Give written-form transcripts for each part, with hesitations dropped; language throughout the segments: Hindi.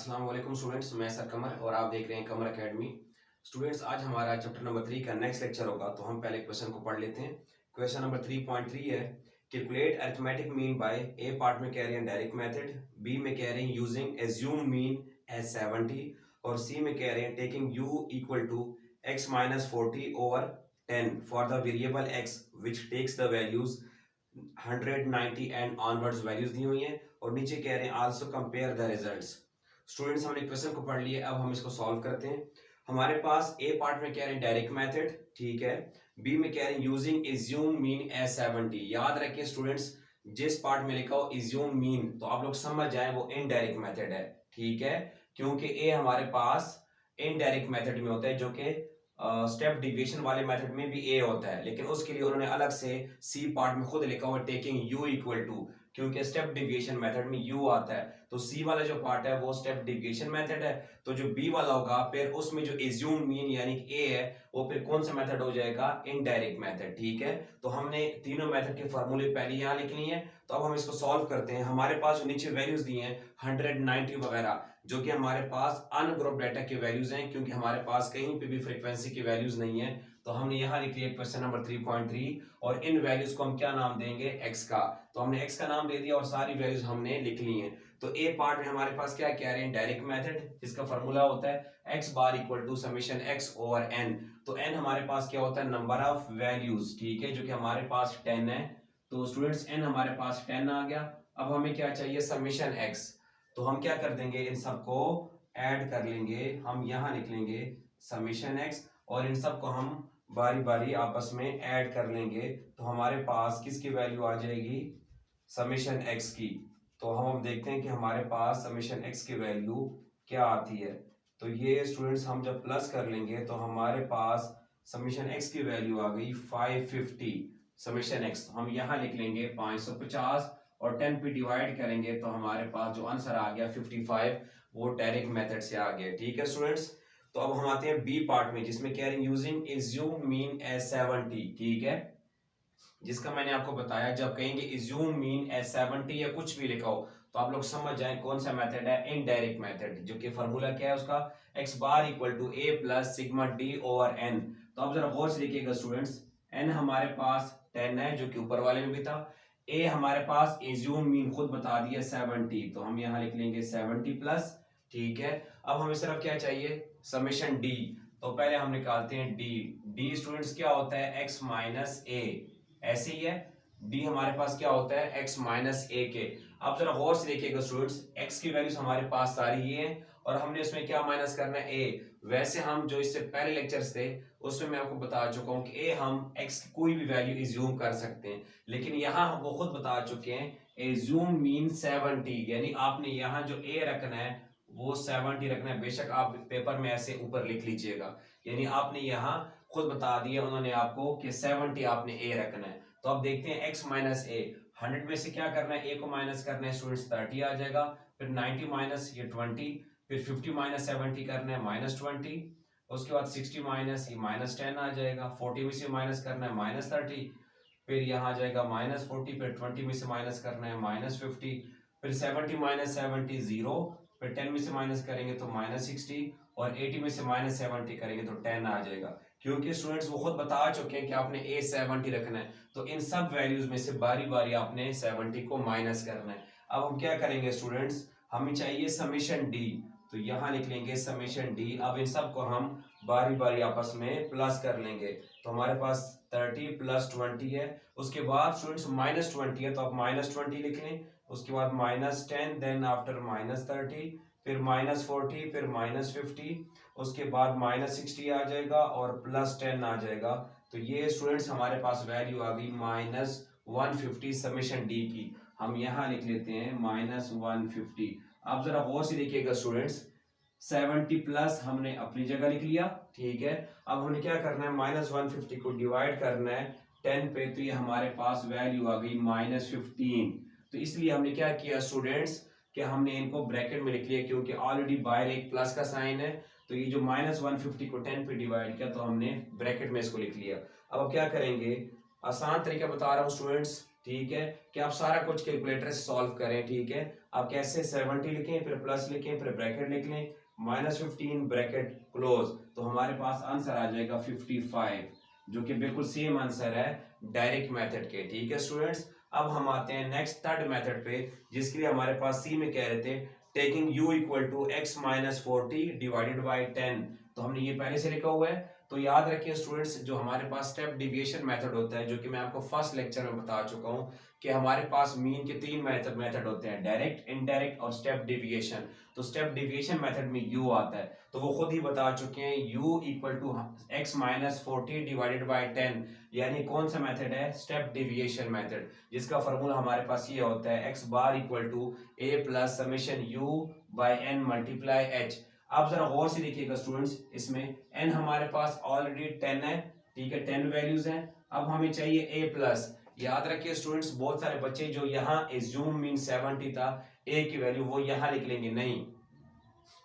अस्सलाम वालेकुम स्टूडेंट्स, मैं सर कमर और आप देख रहे हैं कमर एकेडमी। स्टूडेंट्स, आज हमारा चैप्टर नंबर 3 का नेक्स्ट लेक्चर होगा, तो हम पहले क्वेश्चन को पढ़ लेते हैं। क्वेश्चन नंबर 3.3 है, calculate arithmetic mean by A part में कह रहे हैं डायरेक्ट मेथड, बी में कह रहे हैं यूजिंग एज्यूम मीन एज 70 और सी में कह रहे हैं taking u equal to x minus 40 over 10 for the variable x which takes the values 190 and onwards values दी हुई हैं और नीचे कह रहे हैं also compare the results. Students, हमने क्वेश्चन को पढ़ लिया, अब हम इसको सॉल्व करते हैं। हमारे पास ए पार्ट में कह रहे हैं डायरेक्ट मेथड, ठीक है। बी में कह रहे हैं यूजिंग एज्यूम मीन एज 70। याद रखें स्टूडेंट्स, जिस पार्ट में लिखा हो एज्यूम मीन तो आप लोग समझ जाए वो इनडायरेक्ट मेथड है, ठीक है, क्योंकि ए हमारे पास इनडायरेक्ट मेथड में होता है, जो कि स्टेप डिविएशन वाले मेथड में भी ए होता है, लेकिन उसके लिए उन्होंने अलग से सी पार्ट में खुद लिखा हुआ टेकिंग यू इक्वल टू, क्योंकि स्टेप डिविएशन मेथड में यू आता है, तो सी वाला जो पार्ट है वो स्टेप डिविएशन मेथड है। तो जो बी वाला होगा फिर उसमें जो एज्यूम मीन यानी कि ए है वो फिर कौन सा मेथड हो जाएगा, इनडायरेक्ट मेथड, ठीक है। तो हमने तीनों मेथड के फॉर्मूले पहले यहाँ लिख लिए हैं, तो अब हम इसको सॉल्व करते हैं। हमारे पास जो नीचे वैल्यूज दी हैं 190 वगैरह, जो कि हमारे पास अनग्रुप डाटा के वैल्यूज हैं, क्योंकि हमारे पास कहीं पे भी फ्रीक्वेंसी की वैल्यूज नहीं है, तो हमने यहाँ लिख लिया क्वेश्चन नंबर 3.3 और इन वैल्यूज को हम क्या नाम देंगे, x का। तो हमने x का नाम दे दिया और सारी वैल्यूज हमने लिख ली हैं। तो ए पार्ट में हमारे पास क्या कह रहे हैं, डायरेक्ट मेथड, जिसका फॉर्मूला होता है x bar equal to summation x over n। तो n हमारे पास क्या होता है, नंबर ऑफ वैल्यूज, ठीक है, जो कि हमारे पास 10 है। तो स्टूडेंट्स n हमारे पास 10 आ गया। अब हमें क्या चाहिए, समेशन x। तो हम क्या कर देंगे, इन सबको ऐड कर लेंगे, हम यहाँ लिख लेंगे समेशन x और इन सबको हम बारी बारी आपस में ऐड कर लेंगे, तो हमारे पास किसकी वैल्यू आ जाएगी, समेशन x की। तो हम देखते हैं कि हमारे पास समेशन x की वैल्यू क्या आती है। तो ये स्टूडेंट्स हम जब प्लस कर लेंगे तो हमारे पास समेशन x की वैल्यू आ गई 550 समेशन x। तो हम यहाँ लिख लेंगे 550 और 10 पे डिवाइड करेंगे तो हमारे पास जो आंसर आ गया 55, वो डायरेक्ट मेथड से आ गया, ठीक है स्टूडेंट्स। तो अब हम आते हैं बी पार्ट में, जिसमें कह रहे हैं यूजिंग एज्यूम मीन एज 70, ठीक है, जिसका मैंने आपको बताया जब कहेंगे एज्यूम मीन एज 70 या कुछ भी लिखा हो तो आप लोग समझ जाएं कौन सा मेथड है, इनडायरेक्ट मेथड, जो कि फॉर्मूला क्या है उसका, x bar equal to a plus sigma d over n। तो आप जरा गौर से देखिएगा स्टूडेंट्स, n हमारे पास 10 है जो कि ऊपर वाले में भी था, a हमारे पास एज्यूम मीन खुद बता दिया 70, तो हम यहाँ लिख लेंगे 70 प्लस, ठीक है। अब हमें सिर्फ क्या चाहिए, समेशन d। तो पहले हम निकालते हैं d स्टूडेंट्स क्या होता है, x माइनस a, ऐसे ही है। d हमारे पास क्या होता है, x माइनस a के। आप जरा गौर से देखिएगा स्टूडेंट्स, x की वैल्यूज हमारे पास सारी ये हैं और हमने इसमें क्या माइनस करना है, a। वैसे हम जो इससे पहले लेक्चर्स थे उसमें मैं आपको बता चुका हूं कि a हम x की कोई भी वैल्यू इज्यूम कर सकते हैं, लेकिन यहाँ हम वो खुद बता चुके हैं इज्यूम मीन 70, यानी आपने यहाँ जो a रखना है वो 70 रखना है। बेशक आप पेपर में ऐसे ऊपर लिख लीजिएगा, यानी आपने यहाँ खुद बता दिया उन्होंने आपको कि 70 आपने a रखना है। तो अब देखते हैं x माइनस ए, 100 में से क्या करना है, a को माइनस करना है स्टूडेंट्स, 30 आ जाएगा, फिर 90 माइनस ये 20, फिर 50 माइनस 70 करना है माइनस 20, उसके बाद 60 माइनस ये माइनस 10 आ जाएगा, 40 में से माइनस करना है माइनस 30, फिर यहाँ आ जाएगा माइनस 40, फिर 20 में से माइनस करना है माइनस 50, फिर 70 माइनस 70 0, फिर 10 में से माइनस करेंगे तो माइनस 60 और 80 में से माइनस 70 करेंगे तो 10 आ जाएगा। क्योंकि स्टूडेंट्स वो खुद बता चुके हैं कि आपने a 70 रखना है, तो इन सब वैल्यूज में से बारी बारी आपने 70 को माइनस करना है। अब हम क्या करेंगे स्टूडेंट्स, हमें चाहिए समेशन d, तो यहाँ लिख लेंगे समेशन d। अब इन सब को हम बारी बारी आपस में प्लस कर लेंगे, तो हमारे पास 30 प्लस 20 है, उसके बाद स्टूडेंट्स माइनस 20 है तो आप माइनस 20 लिख लें, उसके बाद माइनस 10, देन आफ्टर माइनस 30, फिर माइनस 40, फिर माइनस 50, उसके बाद माइनस 60 आ जाएगा और प्लस 10 आ जाएगा। तो ये स्टूडेंट्स हमारे पास वैल्यू आ गई माइनस 150 समेशन डी की। हम यहाँ लिख लेते हैं माइनस 150। आप जरा गौर से देखिएगा स्टूडेंट्स, 70 प्लस हमने अपनी जगह लिख लिया, ठीक है। अब हमने क्या करना है, माइनस 150 को डिवाइड करना है 10 पे, तो ये हमारे पास वैल्यू आ गई माइनस 15। तो इसलिए हमने क्या किया स्टूडेंट्स कि हमने इनको ब्रैकेट में लिख लिया, क्योंकि ऑलरेडी बाहर एक प्लस का साइन है, तो ये जो माइनस 150 को 10 पे डिवाइड किया तो हमने ब्रैकेट में इसको लिख लिया। अब क्या करेंगे, आसान तरीका बता रहा हूँ स्टूडेंट्स, ठीक है, कि आप सारा कुछ कैलकुलेटर से सॉल्व करें। ठीक है, आप कैसे 70 लिखें, फिर प्लस लिखें, फिर ब्रैकेट लिख लें, -15 ब्रैकेट क्लोज, तो हमारे पास आंसर आ जाएगा 55, जो कि बिल्कुल सेम आंसर है डायरेक्ट मेथड के। ठीक है स्टूडेंट्स, अब हम आते हैं नेक्स्ट थर्ड मेथड पे, जिसके लिए हमारे पास सी में कह रहे थे taking u equal to x minus 40 divided by 10, तो हमने ये पहले से लिखा हुआ है। तो याद रखिए स्टूडेंट्स, जो हमारे पास स्टेप डिविएशन मेथड होता है, जो कि मैं आपको फर्स्ट लेक्चर में बता चुका हूँ कि हमारे पास मीन के 3 मेथड होते हैं, डायरेक्ट, इनडायरेक्ट और स्टेप डिविएशन। तो स्टेप डिविएशन मेथड में u आता है, तो वो खुद ही बता चुके हैं u equal to x minus 40 divided by 10, यानी कौन सा मेथड है, स्टेप डिविएशन मेथड, जिसका फॉर्मूला हमारे पास ये होता है x bar equal to a plus summation u by n multiply h। आप जरा गौर से देखिएगा स्टूडेंट्स, इसमें n हमारे पास ऑलरेडी 10 है, ठीक है, 10 वैल्यूज हैं। अब हमें चाहिए a प्लस। याद रखिए स्टूडेंट्स, बहुत सारे बच्चे जो यहाँ एज्यूम मीन 70 था, a की वैल्यू वो यहाँ लिख लेंगे, नहीं,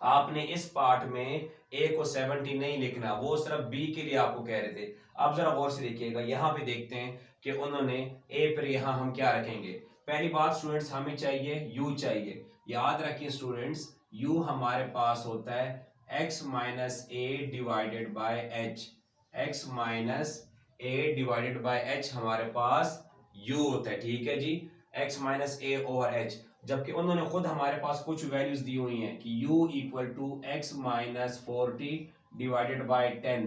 आपने इस पार्ट में a को 70 नहीं लिखना, वो सिर्फ b के लिए आपको कह रहे थे। अब जरा गौर से देखिएगा, यहाँ पे देखते हैं कि उन्होंने a पर यहाँ हम क्या रखेंगे। पहली बात स्टूडेंट्स, हमें चाहिए u चाहिए। याद रखिए स्टूडेंट्स, u हमारे पास होता है x minus A divided by H, x minus A divided by H हमारे पास u होता है। ठीक है जी, x माइनस ए ओवर एच, जबकि उन्होंने खुद हमारे पास कुछ वैल्यूज दी हुई हैं कि u equal to x minus 40 divided by 10।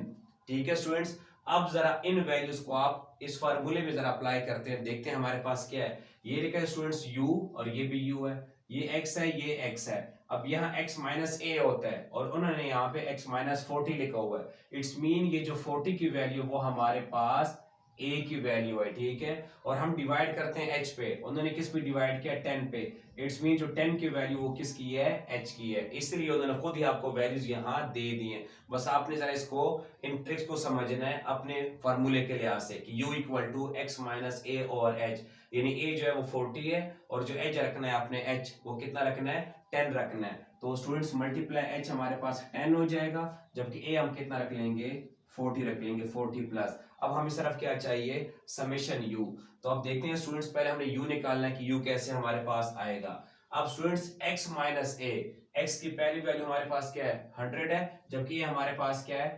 ठीक है स्टूडेंट्स, अब जरा इन वैल्यूज को आप इस फार्मूले में जरा अप्लाई करते हैं, देखते हैं हमारे पास क्या है। ये लिखा है स्टूडेंट्स u, और ये भी u है, ये x है, ये x है। अब यहाँ x माइनस ए होता है और उन्होंने यहाँ पे x माइनस 40 लिखा हुआ है। इट्स मीन ये जो 40 की वैल्यू वो हमारे पास a की वैल्यू है। ठीक है, और हम डिवाइड करते हैं h पे, उन्होंने किस पे डिवाइड किया, 10 पे। इट्स मीन जो 10 की वैल्यू वो किसकी है, h की है, इसलिए उन्होंने खुद ही आपको वैल्यूज यहाँ दे दी हैं। बस आपने जरा इसको इन ट्रिक्स को समझना है अपने फार्मूले के लिहाज से कि u equal to x minus a और h, यानी a जो है वो 40 है और जो h रखना है आपने h वो कितना रखना है, 10 रखना है। तो स्टूडेंट्स मल्टीप्लाई h हमारे पास 10 हो जाएगा, जबकि a हम कितना रख लेंगे, 40 रख लेंगे, 40 प्लस। अब हमें सिर्फ क्या चाहिए, समेशन u। तो अब देखते हैं स्टूडेंट्स, पहले हमने u निकालना है कि u कैसे हमारे पास आएगा। अब स्टूडेंट्स x माइनस ए, x की पहली वैल्यू हमारे पास क्या है, 100 है, जबकि ये हमारे पास क्या है,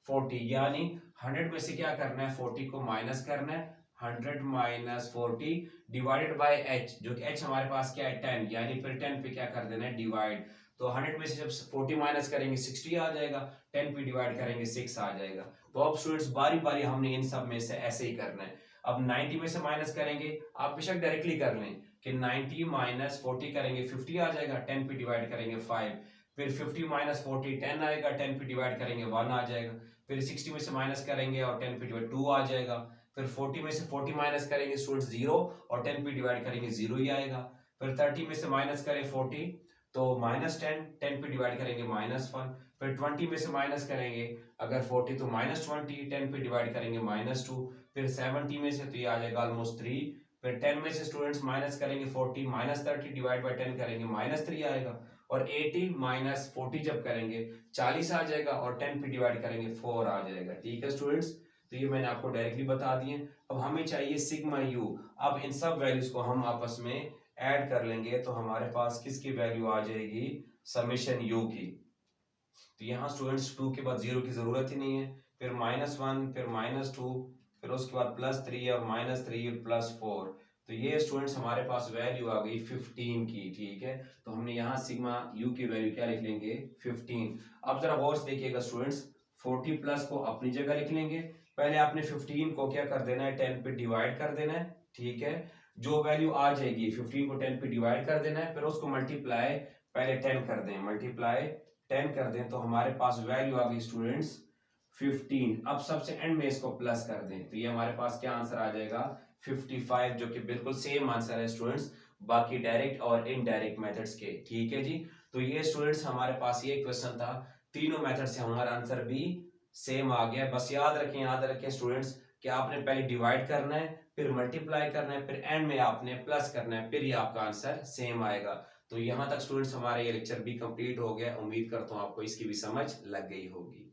40, यानी 100 में से क्या करना है, 40 को माइनस करना है, 100 माइनस 40 डिवाइडेड बाय h, जो कि h हमारे पास क्या है, 10, यानी फिर 10 पे क्या कर देना है, डिवाइड। तो 100 में से जब 40 माइनस करेंगे 60 आ जाएगा, 10 पे डिवाइड करेंगे 6 आ जाएगा। तो अब स्टूडेंट्स बारी बारी हमने इन सब में से ऐसे ही करना है। अब 90 में से माइनस करेंगे, आप बेशक डायरेक्टली कर लें कि 90 माइनस 40 करेंगे 50 आ जाएगा, 10 पे डिवाइड करेंगे 5, फिर 50 माइनस 40 10 आएगा, 10 पे डिवाइड करेंगे 1 आ जाएगा, फिर 60 में से माइनस करेंगे और 10 पे डिवाइड 2 आ जाएगा, फिर 40 में से 40 माइनस करेंगे स्टूडेंट्स 0 और 10 पे डिवाइड करेंगे 0 ही आएगा, फिर 30 में से माइनस करें 40 तो माइनस 10, 10 पे डिवाइड करेंगे -1, फिर 20 में से माइनस करेंगे अगर 40 तो -20, 10 पे डिवाइड करेंगे -2, फिर 70 में से तो ये आ जाएगा ऑलमोस्ट 3, फिर 10 में से स्टूडेंट्स माइनस करेंगे 40, -30 डिवाइड बाय 10 करेंगे -3 आएगा, और 80 माइनस 40 जब करेंगे 40 आ जाएगा और 10 पे डिवाइड करेंगे 4 आ जाएगा। ठीक है स्टूडेंट्स, तो ये मैंने आपको डायरेक्टली बता दिए। अब हमें चाहिए सिग्मा यू। अब इन सब वैल्यूज को हम आपस में ऐड कर लेंगे तो हमारे पास किसकी वैल्यू आ जाएगी, समेशन यू की। तो यहाँ स्टूडेंट्स 2 के बाद 0 की जरूरत ही नहीं है, फिर -1, फिर -2, फिर उसके बाद +3 और -3 +4। तो ये स्टूडेंट्स हमारे पास वैल्यू आ गई 15 की। ठीक है, तो हमने यहाँ सिग्मा यू की वैल्यू क्या लिख लेंगे, 15। अब जरा गौर से देखिएगा स्टूडेंट्स, 40 प्लस को अपनी जगह लिख लेंगे, पहले आपने 15 को क्या कर देना है, 10 पे डिवाइड कर देना है। ठीक है, जो वैल्यू आ जाएगी 15 को 10 पे डिवाइड कर देना है, फिर उसको मल्टीप्लाई पहले 10 कर दें, मल्टीप्लाई 10 कर दें, तो हमारे पास वैल्यू आ गई स्टूडेंट्स 15। अब सबसे एंड में इसको प्लस कर दें तो ये हमारे पास क्या आंसर आ जाएगा, 55, जो कि बिल्कुल सेम आंसर है स्टूडेंट्स बाकी डायरेक्ट और इनडायरेक्ट मेथड्स के। ठीक है जी, तो ये स्टूडेंट्स हमारे पास ये क्वेश्चन था, तीनों मेथड से हमारा आंसर भी सेम आ गया। बस याद रखें स्टूडेंट्स कि आपने पहले डिवाइड करना है, फिर मल्टीप्लाई करना है, फिर एंड में आपने प्लस करना है, फिर ही आपका आंसर सेम आएगा। तो यहाँ तक स्टूडेंट्स हमारा ये लेक्चर भी कंप्लीट हो गया। उम्मीद करता हूँ आपको इसकी भी समझ लग गई होगी।